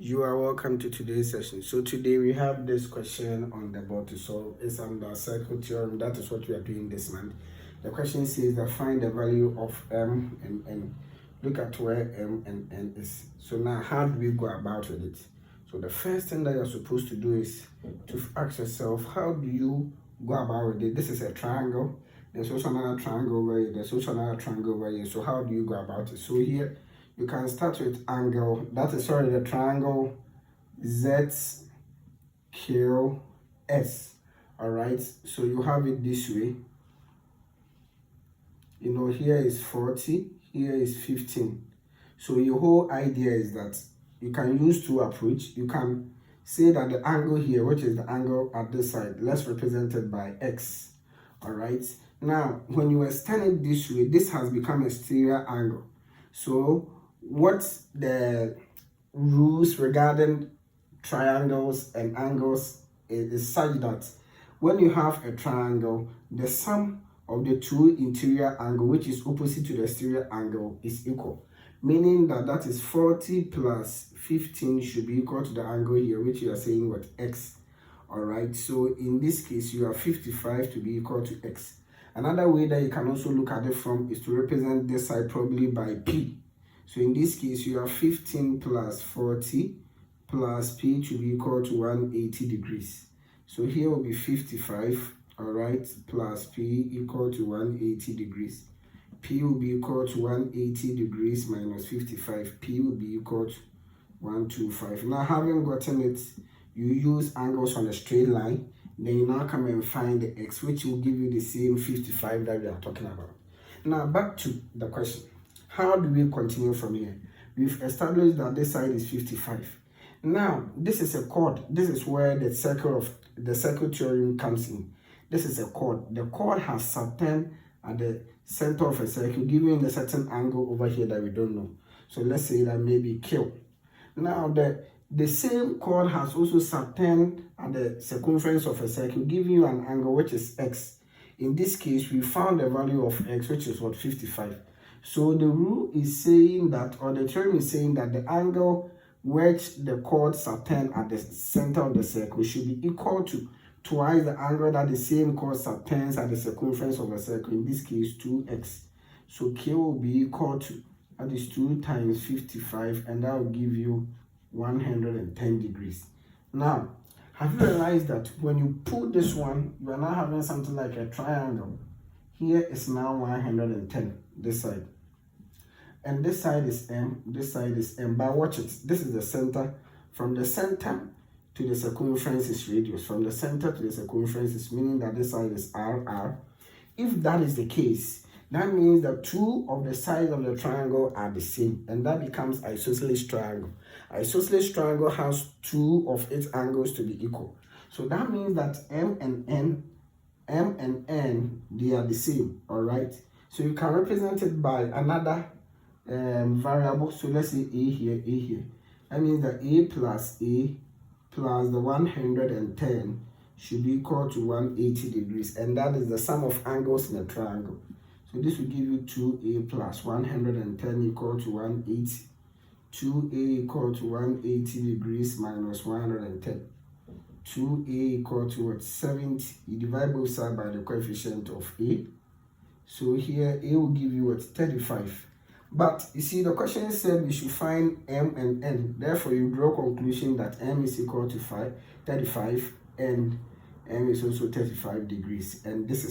You are welcome to today's session. So today we have this question on the board to solve. It's under Circle Theorem. That is what we are doing this month. The question says that find the value of m and n. Look at where m and n is. So now how do we go about with it? So the first thing that you're supposed to do is to ask yourself, how do you go about with it? This is a triangle. There's also another triangle over here. There's also another triangle over here. So how do you go about it? So here you can start with angle, the triangle ZQS. All right, so you have it this way. You know, here is 40, here is 15. So your whole idea is that you can use two approach. You can say that the angle here, which is the angle at this side, let's represent it by X. All right, now when you extend it this way, this has become a stereo angle. So what the rules regarding triangles and angles is such that when you have a triangle, the sum of the two interior angle, which is opposite to the exterior angle, is equal, meaning that that is 40 plus 15 should be equal to the angle here, which you are saying what, X. All right, so in this case you have 55 to be equal to X. Another way that you can also look at it from is to represent this side probably by P. So in this case, you have 15 plus 40 plus P to be equal to 180 degrees. So here will be 55, all right, plus P equal to 180 degrees. P will be equal to 180 degrees minus 55. P will be equal to 125. Now, having gotten it, you use angles on a straight line. Then you now come and find the X, which will give you the same 55 that we are talking about. Now, back to the question. How do we continue from here? We've established that this side is 55. Now, this is a chord. This is where the circle theorem comes in. This is a chord. The chord has Saturn at the center of a circle, giving a certain angle over here that we don't know. So let's say that maybe Q. Now, the same chord has also Saturn at the circumference of a circle, giving you an angle which is X. In this case, we found the value of X, which is what, 55. So the rule is saying that, or the theorem is saying that the angle which the chord Saturn at the center of the circle should be equal to twice the angle that the same chord Saturn at the circumference of a circle, in this case 2x. So K will be equal to, that is 2 times 55, and that will give you 110 degrees. Now, have you realized that when you put this one, you are now having something like a triangle? Here is now 110, this side. And this side is M, this side is M. But watch it, this is the center. From the center to the circumference is radius. From the center to the circumference is, meaning that this side is RR. If that is the case, that means that two of the sides of the triangle are the same, and that becomes isosceles triangle. Isosceles triangle has two of its angles to be equal. So that means that M and N, they are the same, all right? So you can represent it by another variable. So let's say A here. That means that A plus the 110 should be equal to 180 degrees, and that is the sum of angles in a triangle. So this will give you 2A plus 110 equal to 180. 2A equal to 180 degrees minus 110. 2A equal to what? 70. You divide both sides by the coefficient of A. So here A will give you what? 35. But you see, the question said we should find M and N. Therefore, you draw conclusion that M is equal to 35 and M is also 35 degrees. And this is